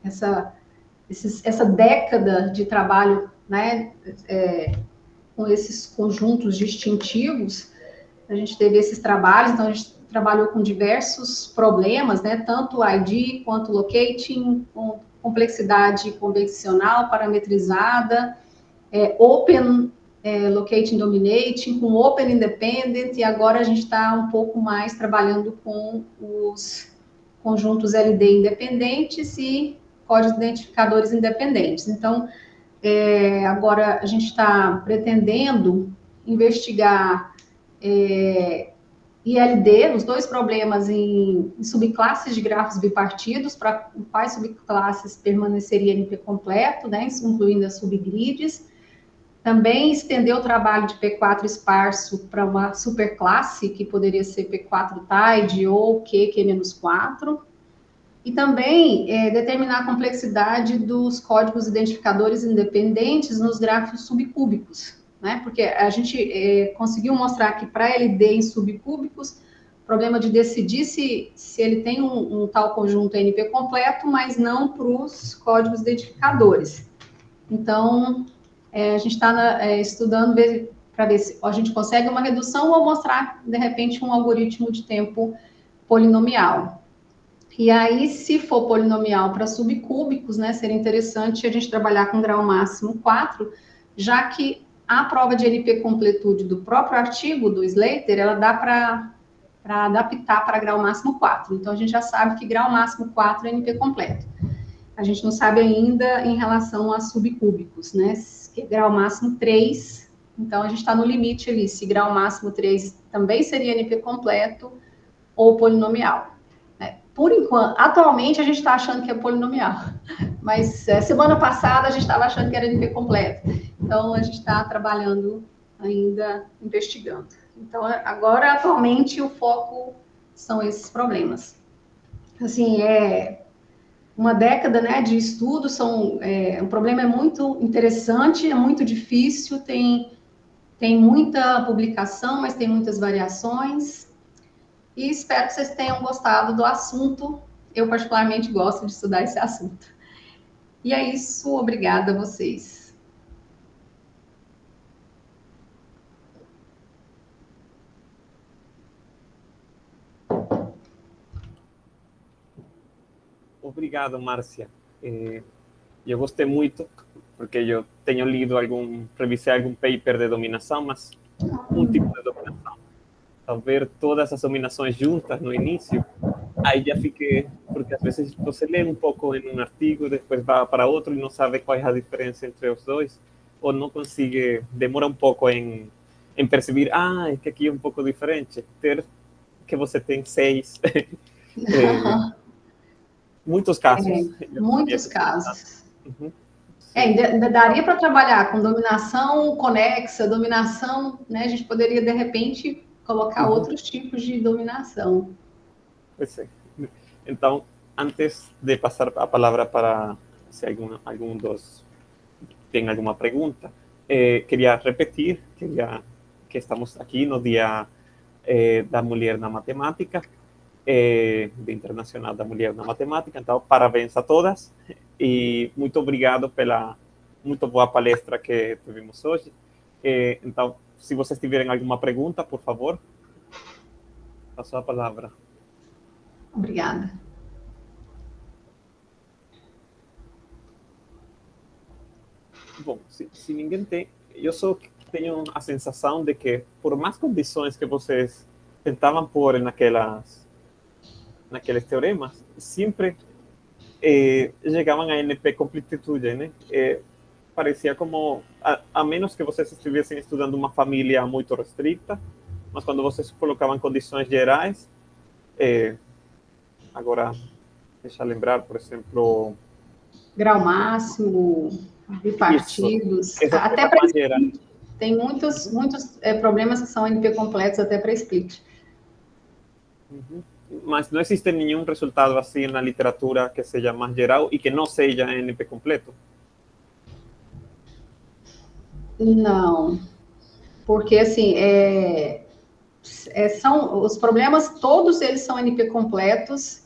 essa década de trabalho, né, com esses conjuntos distintivos. A gente teve esses trabalhos, então a gente trabalhou com diversos problemas, né, tanto ID quanto locating, com complexidade convencional, parametrizada, open locating dominating, com open independent, e agora a gente está um pouco mais trabalhando com os conjuntos LD independentes e códigos identificadores independentes. Então, agora a gente está pretendendo investigar ILD, os 2 problemas em subclasses de grafos bipartidos, para quais subclasses permaneceria NP completo, né, incluindo as subgrids, Também estender o trabalho de P4 esparso para uma superclasse, que poderia ser P4 Tide ou QQ-4. E também determinar a complexidade dos códigos identificadores independentes nos grafos subcúbicos, né? Porque a gente conseguiu mostrar que para LD em subcúbicos, problema de decidir se ele tem um tal conjunto NP completo, mas não para os códigos identificadores. Então, a gente está estudando para ver se a gente consegue uma redução ou mostrar, de repente, um algoritmo de tempo polinomial. E aí, se for polinomial para subcúbicos, né, seria interessante a gente trabalhar com grau máximo 4, já que a prova de NP completude do próprio artigo do Slater, ela dá para adaptar para grau máximo 4. Então, a gente já sabe que grau máximo 4 é NP completo. A gente não sabe ainda em relação a subcúbicos, né? Que é grau máximo 3, então a gente está no limite ali, se grau máximo 3 também seria NP completo ou polinomial. Por enquanto, atualmente a gente está achando que é polinomial, mas semana passada a gente estava achando que era NP completo. Então, a gente está trabalhando ainda, investigando. Então, agora, atualmente, o foco são esses problemas. Assim, uma década, né, de estudo, o problema é muito interessante, é muito difícil, tem muita publicação, mas tem muitas variações, e espero que vocês tenham gostado do assunto. Eu particularmente gosto de estudar esse assunto. E é isso, obrigada a vocês. Obrigado, Márcia. Eu gostei muito, porque eu tenho lido revisei algum paper de dominação, mas um tipo de dominação. Ao ver todas as dominações juntas no início, aí já fiquei, porque às vezes você lê um pouco em um artigo, depois vai para outro e não sabe qual é a diferença entre os dois, ou não consegue, demora um pouco em perceber, é que aqui é um pouco diferente, que você tem 6. Muitos casos. Muitos casos. Uhum. Ainda daria para trabalhar com dominação conexa, dominação, né? A gente poderia, de repente, colocar outros tipos de dominação. Pois é. Então, antes de passar a palavra para se algum dos tem alguma pergunta, queria repetir que estamos aqui no Dia da Mulher na Matemática, Dia Internacional da Mulher na Matemática. Então, parabéns a todas e muito obrigado pela muito boa palestra que tivemos hoje. Então, se vocês tiverem alguma pergunta, por favor, passo a palavra. Obrigada. Bom, se ninguém tem, eu só tenho a sensação de que, por mais condições que vocês tentavam pôr naqueles teoremas, sempre chegavam a NP completitude, né? Parecia como, a menos que vocês estivessem estudando uma família muito restrita, mas quando vocês colocavam condições gerais, agora, deixa eu lembrar, por exemplo... Grau máximo, bipartidos, até para split. Tem muitos problemas que são NP completos até para split. Mas não existe nenhum resultado assim na literatura que seja mais geral e que não seja NP completo? Não, porque assim, são os problemas, todos eles são NP completos,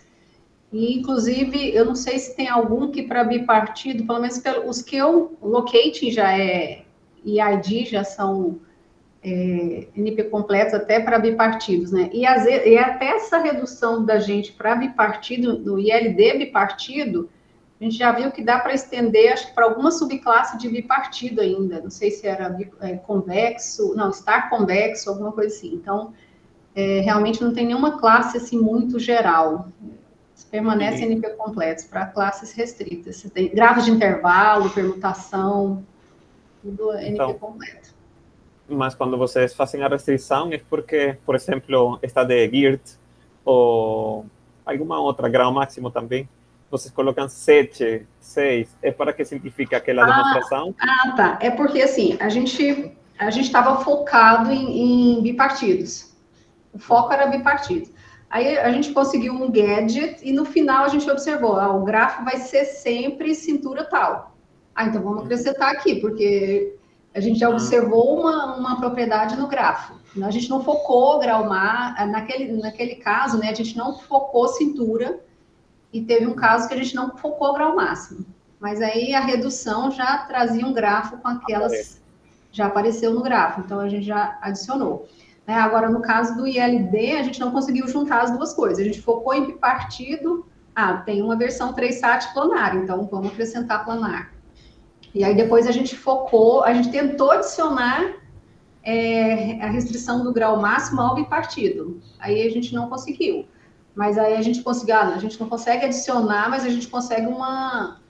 e inclusive, eu não sei se tem algum que para bipartido, pelo menos os que eu locating já e ID já são NP completos até para bipartidos, né? E até essa redução da gente para bipartido, no ILD bipartido, a gente já viu que dá para estender, acho que para alguma subclasse de bipartido ainda. Não sei se era convexo, não, star convexo, alguma coisa assim. Então, realmente não tem nenhuma classe assim muito geral. Permanece NP completos para classes restritas. Você tem grafos de intervalo, permutação, tudo NP completo. Mas quando vocês fazem a restrição é porque, por exemplo, está de Geert ou alguma outra grau máximo também, vocês colocam 7, 6, é para que significa aquela demonstração? Tá. É porque, assim, a gente estava focado em bipartidos. O foco era bipartido. Aí a gente conseguiu um gadget e no final a gente observou, o grafo vai ser sempre cintura tal. Então vamos acrescentar aqui, porque a gente já observou uma propriedade no grafo. A gente não focou grau naquele caso, né, a gente não focou cintura e teve um caso que a gente não focou grau máximo. Mas aí a redução já trazia um grafo com aquelas... Já apareceu no grafo, então a gente já adicionou. Agora, no caso do ILD, a gente não conseguiu juntar as duas coisas. A gente focou em bipartido. Tem uma versão 3SAT planar, então vamos acrescentar planar. E aí depois a gente focou, a gente tentou adicionar a restrição do grau máximo ao bipartido. Aí a gente não conseguiu. Mas aí a gente conseguiu, a gente não consegue adicionar, mas a gente consegue uma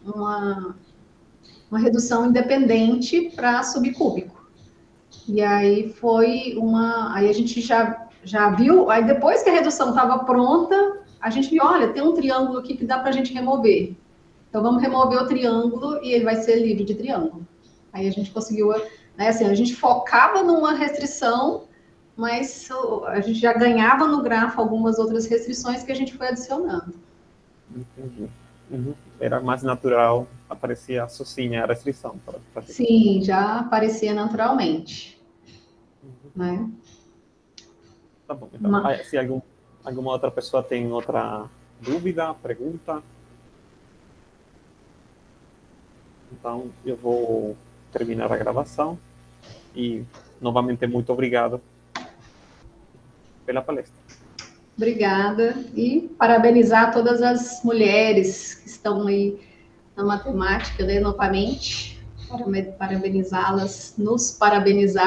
redução independente para subcúbico. E aí aí a gente já viu, aí depois que a redução estava pronta, a gente viu, olha, tem um triângulo aqui que dá para a gente remover. Então vamos remover o triângulo e ele vai ser livre de triângulo. Aí a gente conseguiu, né, assim, a gente focava numa restrição, mas a gente já ganhava no grafo algumas outras restrições que a gente foi adicionando. Entendi. Era mais natural, aparecia sozinha a restrição. Sim, já aparecia naturalmente. Né? Tá bom. Então, se alguma outra pessoa tem outra dúvida, pergunta, então eu vou terminar a gravação e, novamente, muito obrigado pela palestra. Obrigada e parabenizar todas as mulheres que estão aí na matemática, né, novamente, parabenizá-las, nos parabenizar.